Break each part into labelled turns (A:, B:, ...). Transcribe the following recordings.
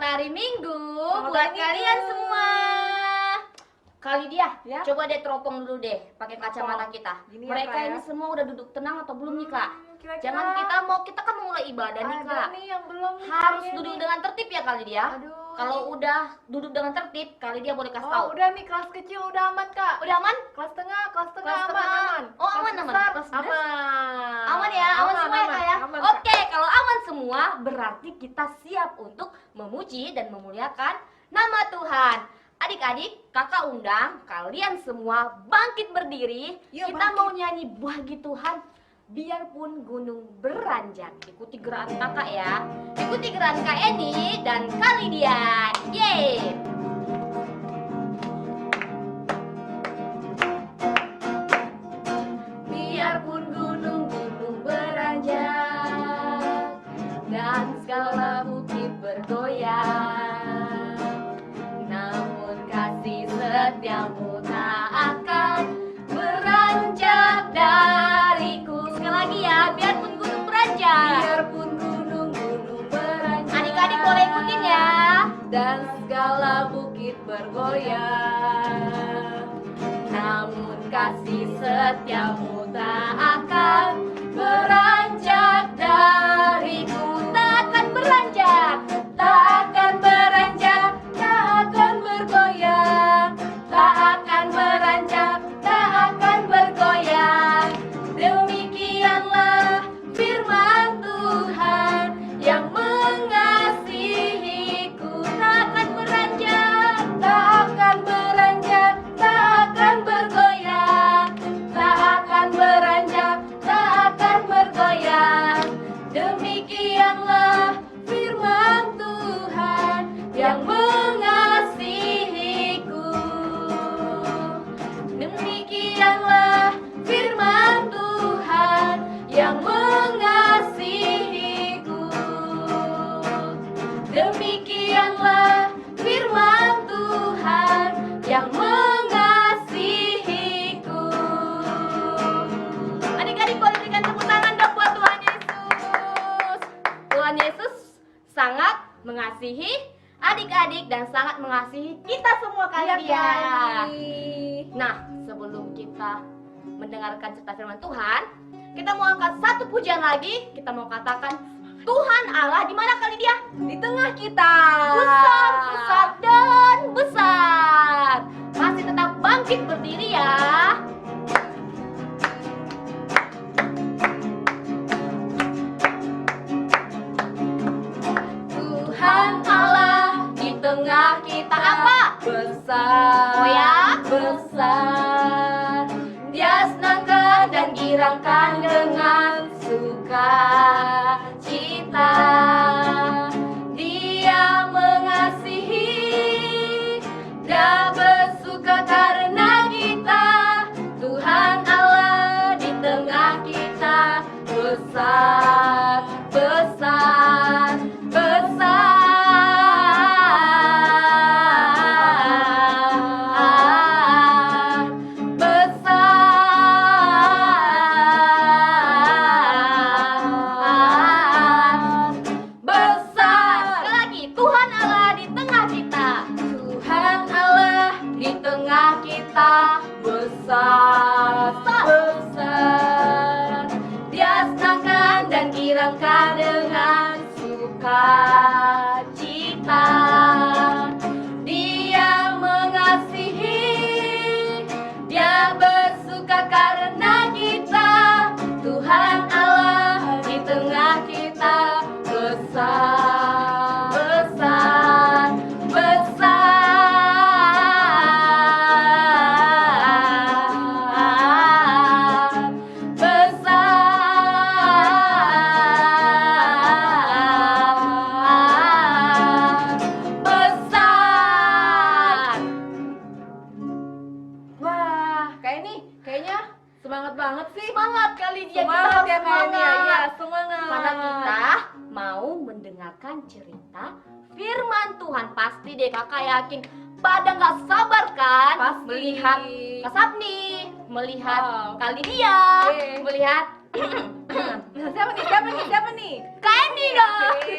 A: Selamat hari Minggu
B: Selamat
A: buat
B: hari
A: kalian
B: Minggu.
A: semua. Kali dia,
B: Ya.
A: coba deh teropong dulu deh, pakai kacamata
B: Teropong.
A: kita.
B: Gini ya,
A: Mereka
B: Kak, ya.
A: ini semua udah duduk tenang atau belum nih kak?
B: Kira-kira
A: Jangan kita kan mau mulai ibadah nih
B: ada
A: kak.
B: nih yang belum nih
A: Harus
B: kayaknya
A: duduk
B: nih.
A: dengan tertib ya kali dia.
B: Aduh,
A: Kalau
B: nih.
A: udah duduk dengan tertib, kali dia boleh kasih tahu.
B: Oh, udah nih kelas kecil udah aman, Kak.
A: Udah aman?
B: Kelas tengah
A: Kelas
B: aman,
A: tengah.
B: aman.
A: Oh,
B: Kelas
A: aman, aman.
B: besar,
A: Kelas besar.
B: aman.
A: Aman ya, aman semua ya kak ya.
B: Aman, Kak.
A: Oke, kalau aman semua berarti kita siap untuk memuji dan memuliakan nama Tuhan. Adik-adik, kakak undang kalian semua bangkit berdiri.
B: Yuk,
A: Kita
B: bangkit.
A: mau nyanyi bagi Tuhan. Biarpun gunung beranjak. Ikuti gerakan kakak ya. Ikuti gerakan Kak Eni dan Kalidian. Yeay. Biarpun gunung-gunung beranjak dan segala bukit bergoyang, namun kasih setiamu tak akan beranjak dariku. Sekali lagi ya, biarpun gunung beranjak.
B: Biarpun gunung-gunung beranjak.
A: Adik-adik boleh ikutin ya.
B: Dan segala bukit bergoyang,
A: Namun kasih setiamu tak akan beranjak dariku. Tak akan beranjak, tak akan beranjak, tak akan bergoyang. Tak akan beranjak, tak akan bergoyang. Demikianlah firman Tuhan yang mengasihiku. Tak akan beranjak, tak akan beranjak, tak akan bergoyang. Tak akan beranjak, tak akan bergoyang. Demikianlah firman Tuhan yang mengasihiku. Demikianlah firman Tuhan yang mengasihiku. Demikianlah firman Tuhan yang mengasihiku. Adik-adik boleh berikan tepuk tangan dong buat Tuhan Yesus. Tuhan Yesus sangat mengasihi adik-adik dan sangat mengasihi kita semua
B: Iya,
A: kalian.
B: Kak.
A: Nah, sebelum kita mendengarkan cerita firman Tuhan, kita mau angkat satu pujian lagi. Kita mau katakan, Tuhan Allah di mana kali dia?
B: Di tengah kita.
A: Besar, besar, dan besar. Masih tetap bangkit berdiri ya. Tuhan Allah di tengah kita apa?
B: Besar.
A: Oh ya?
B: Besar.
A: Dia senangkan dan girangkan dengan sukacita. Dia mengasihi, dia bersuka karena kita. Tuhan Allah di tengah kita. Besar, besar, besar. Besar. Sekali lagi, Tuhan Allah di tengah kita. Tuhan Allah di tengah kita. Besar, besar. Dia senangkan dan girangkan dengan sukacita. Dia mengasihi, dia bersuka karena kita. Tuhan Allah di tengah kita. Besar, besar, besar. Besar.
B: Wah, kayaknya semangat banget sih.
A: Semangat kali dia.
B: Semangat
A: kita
B: ya, Kak Eni ya. Iya,
A: semangat.
B: semangat.
A: Karena kita mau mendengarkan cerita firman Tuhan. Pasti deh kakak yakin pada nggak sabar kan
B: Pasti.
A: melihat Kak Sapni, melihat
B: Wow.
A: kali dia,
B: Oke.
A: melihat
B: Siapa nih?
A: Kak Eni dong.
B: Oke.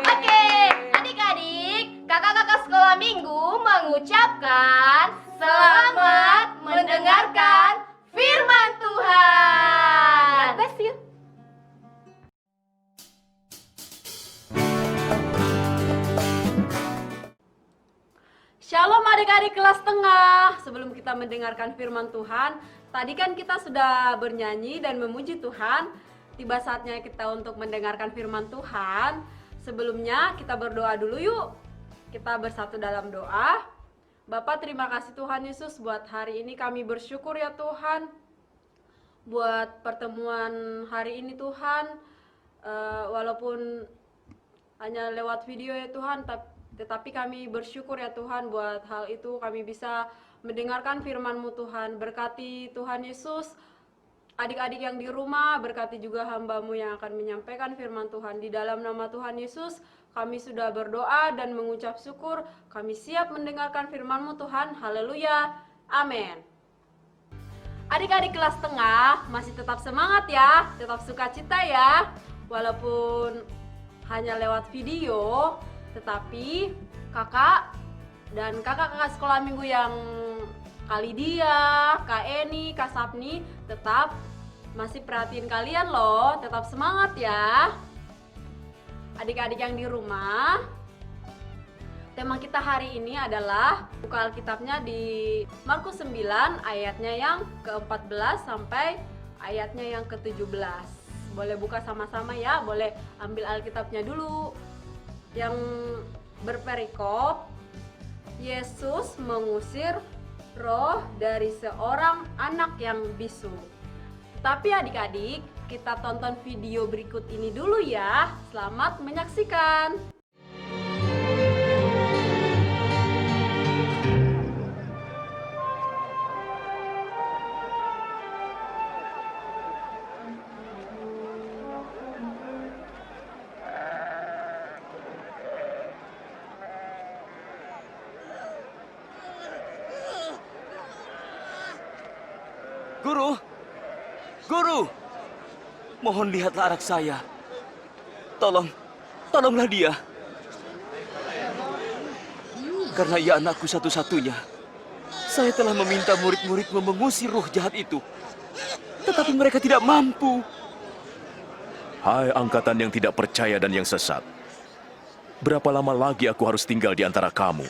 A: Oke, adik-adik Adik-adik, kakak-kakak sekolah minggu mengucapkan selamat mendengarkan firman Tuhan. God bless you.
B: Shalom adik-adik kelas tengah. Sebelum kita mendengarkan firman Tuhan, tadi kan kita sudah bernyanyi dan memuji Tuhan. Tiba saatnya kita untuk mendengarkan firman Tuhan. Sebelumnya kita berdoa dulu yuk. Kita bersatu dalam doa. Bapak, terima kasih Tuhan Yesus buat hari ini, kami bersyukur ya Tuhan. Buat pertemuan hari ini Tuhan, walaupun hanya lewat video ya Tuhan, tetapi kami bersyukur ya Tuhan buat hal itu, kami bisa mendengarkan firman-Mu Tuhan. Berkati Tuhan Yesus adik-adik yang di rumah, berkati juga hamba-Mu yang akan menyampaikan firman Tuhan. Di dalam nama Tuhan Yesus kami sudah berdoa dan mengucap syukur. Kami siap mendengarkan firman-Mu Tuhan. Haleluya, amin. Adik-adik kelas tengah masih tetap semangat ya, tetap sukacita ya, walaupun hanya lewat video. Tetapi kakak dan kakak-kakak sekolah minggu yang Kak Lydia, Kak Eni, Kak Sapni tetap masih perhatiin kalian loh. Tetap semangat ya. Adik-adik yang di rumah, tema kita hari ini adalah buka Alkitabnya di Markus 9 ayatnya yang ke-14 sampai ayatnya yang ke-17. Boleh buka sama-sama ya, boleh ambil Alkitabnya dulu. Yang berperikop, Yesus mengusir roh dari seorang anak yang bisu. Tapi adik-adik, kita tonton video berikut ini dulu ya. Selamat menyaksikan.
C: Guru, guru, mohon lihatlah anak saya. Tolonglah dia. Karena ia anakku satu-satunya. Saya telah meminta murid-muridmu mengusir roh jahat itu. Tetapi mereka tidak mampu.
D: Hai angkatan yang tidak percaya dan yang sesat. Berapa lama lagi aku harus tinggal di antara kamu?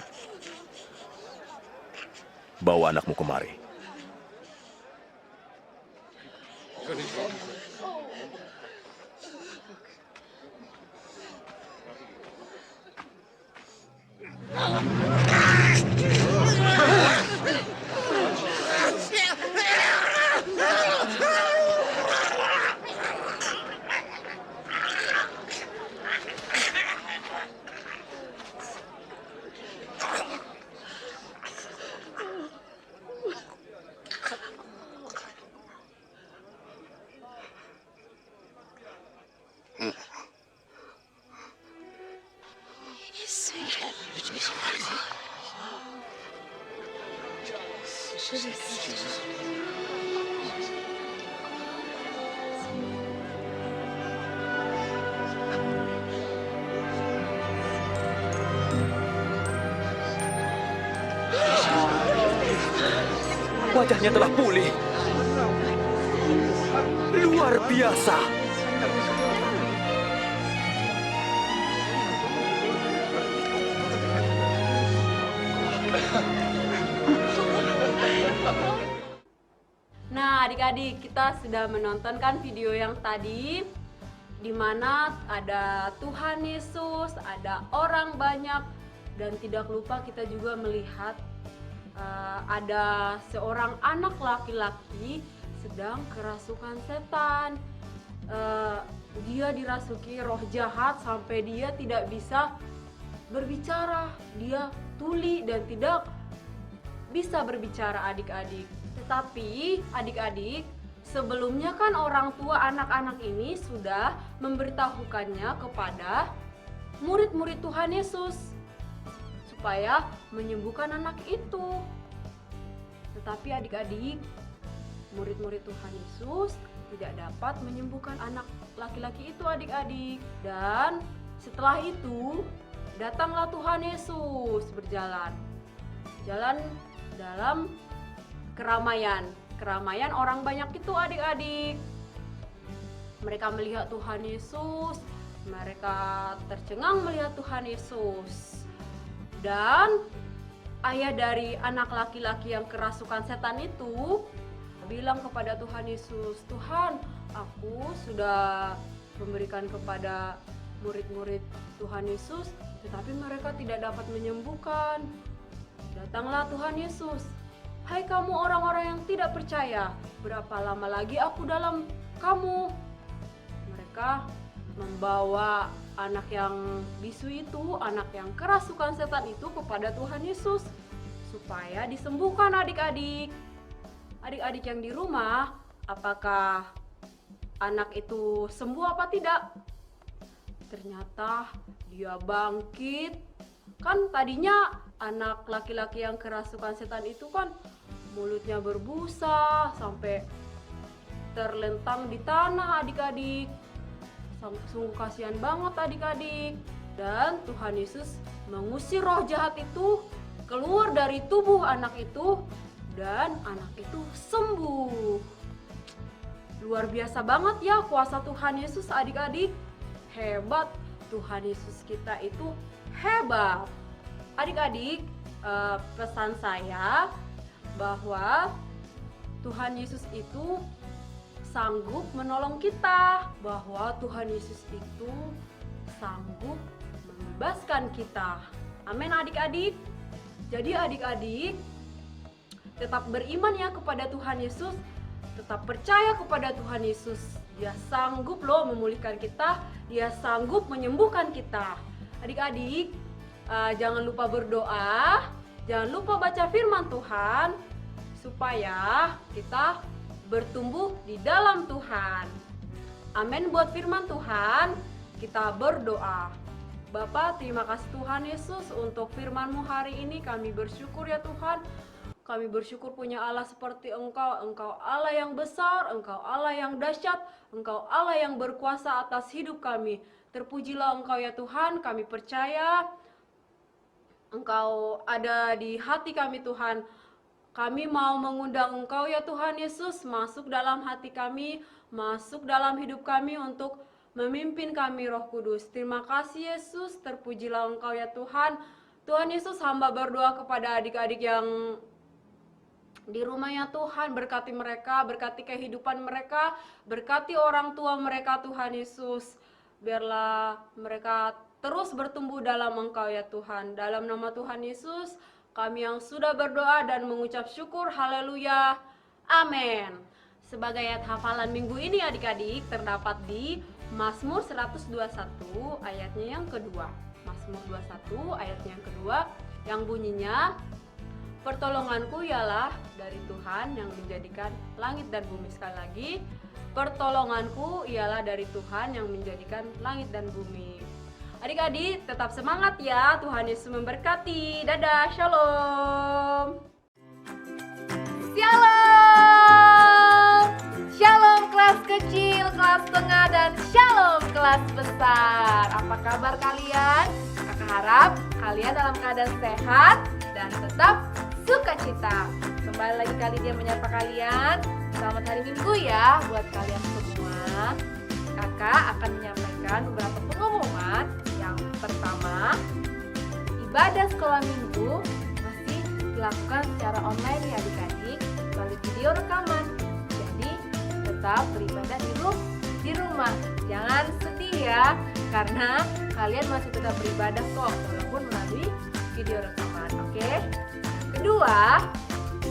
D: Bawa anakmu kemari.
C: Wajahnya telah pulih. Luar biasa.
B: Nah, adik-adik, kita sudah menontonkan video yang tadi, di mana ada Tuhan Yesus, ada orang banyak, dan tidak lupa kita juga melihat ada seorang anak laki-laki sedang kerasukan setan. Dia dirasuki roh jahat sampai dia tidak bisa berbicara, dia tuli dan tidak bisa berbicara adik-adik. Tetapi adik-adik, sebelumnya kan orang tua anak-anak ini sudah memberitahukannya kepada murid-murid Tuhan Yesus supaya menyembuhkan anak itu. Tetapi adik-adik, murid-murid Tuhan Yesus tidak dapat menyembuhkan anak laki-laki itu adik-adik. Dan setelah itu datanglah Tuhan Yesus berjalan dalam keramaian orang banyak itu adik-adik. Mereka melihat Tuhan Yesus, mereka tercengang melihat Tuhan Yesus. Dan ayah dari anak laki-laki yang kerasukan setan itu bilang kepada Tuhan Yesus, Tuhan, aku sudah memberikan kepada murid-murid Tuhan Yesus, tetapi mereka tidak dapat menyembuhkan. Datanglah Tuhan Yesus. Hai kamu orang-orang yang tidak percaya, berapa lama lagi aku dalam kamu? Mereka membawa anak yang bisu itu, anak yang kerasukan setan itu kepada Tuhan Yesus supaya disembuhkan adik-adik. Adik-adik yang di rumah, apakah anak itu sembuh apa tidak? Ternyata dia bangkit. Kan tadinya anak laki-laki yang kerasukan setan itu kan mulutnya berbusa sampai terlentang di tanah adik-adik. Sungguh kasihan banget adik-adik. Dan Tuhan Yesus mengusir roh jahat itu keluar dari tubuh anak itu dan anak itu sembuh. Luar biasa banget ya kuasa Tuhan Yesus adik-adik. Hebat, Tuhan Yesus kita itu hebat. Adik-adik, pesan saya bahwa Tuhan Yesus itu sanggup menolong kita, bahwa Tuhan Yesus itu sanggup membebaskan kita. Amin adik-adik. Jadi adik-adik tetap beriman ya kepada Tuhan Yesus, tetap percaya kepada Tuhan Yesus. Dia sanggup loh memulihkan kita, dia sanggup menyembuhkan kita. Adik-adik, jangan lupa berdoa, jangan lupa baca firman Tuhan supaya kita bertumbuh di dalam Tuhan. Amin buat firman Tuhan. Kita berdoa. Bapa, terima kasih Tuhan Yesus untuk firman-Mu hari ini. Kami bersyukur ya Tuhan. Kami bersyukur punya Allah seperti Engkau. Engkau Allah yang besar, Engkau Allah yang dahsyat, Engkau Allah yang berkuasa atas hidup kami. Terpujilah Engkau ya Tuhan. Kami percaya Engkau ada di hati kami Tuhan. Kami mau mengundang Engkau ya Tuhan Yesus masuk dalam hati kami, masuk dalam hidup kami untuk memimpin kami Roh Kudus. Terima kasih Yesus, terpujilah Engkau ya Tuhan. Tuhan Yesus, hamba berdoa kepada adik-adik yang di rumah ya Tuhan, berkati mereka, berkati kehidupan mereka, berkati orang tua mereka Tuhan Yesus. Biarlah mereka terus bertumbuh dalam Engkau ya Tuhan. Dalam nama Tuhan Yesus, kami yang sudah berdoa dan mengucap syukur, haleluya, amin. Sebagai ayat hafalan minggu ini adik-adik terdapat di Mazmur 121 ayatnya yang kedua. Mazmur 21 ayatnya yang kedua yang bunyinya, pertolonganku ialah dari Tuhan yang menjadikan langit dan bumi. Sekali lagi, pertolonganku ialah dari Tuhan yang menjadikan langit dan bumi. Adik-adik tetap semangat ya, Tuhan Yesus memberkati. Dadah, shalom.
A: Shalom. Shalom kelas kecil, kelas tengah, dan shalom kelas besar. Apa kabar kalian? Kakak harap kalian dalam keadaan sehat dan tetap sukacita. Kembali lagi kali dia menyapa kalian. Selamat hari Minggu ya buat kalian semua. Kakak akan menyampaikan beberapa pengumuman. Yang pertama, ibadah sekolah minggu masih dilakukan secara online ya adik-adik, melalui video rekaman. Jadi tetap beribadah di rumah. Jangan sedih ya, karena kalian masih tetap beribadah kok walaupun melalui video rekaman. Oke? Kedua,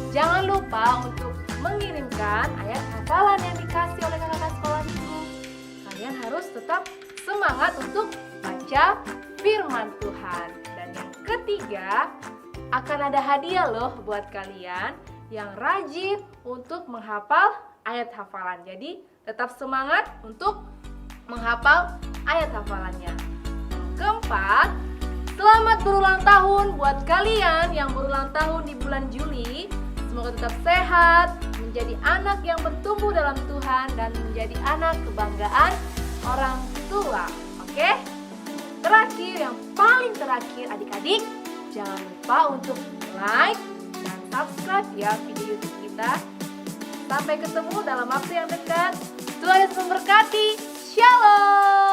A: jangan lupa untuk mengirimkan ayat hafalan yang dikasih oleh kakak sekolah minggu. Kalian harus tetap semangat untuk baca firman Tuhan. Dan yang ketiga, akan ada hadiah loh buat kalian yang rajin untuk menghafal ayat hafalan. Jadi tetap semangat untuk menghafal ayat hafalannya. Keempat, selamat berulang tahun buat kalian yang berulang tahun di bulan Juli. Semoga tetap sehat, menjadi anak yang bertumbuh dalam Tuhan, dan menjadi anak kebanggaan orang tua. Oke? terakhir, yang paling terakhir adik-adik, jangan lupa untuk like dan subscribe ya video YouTube kita. Sampai ketemu dalam waktu yang dekat. Tuhan Yesus memberkati. Shalom.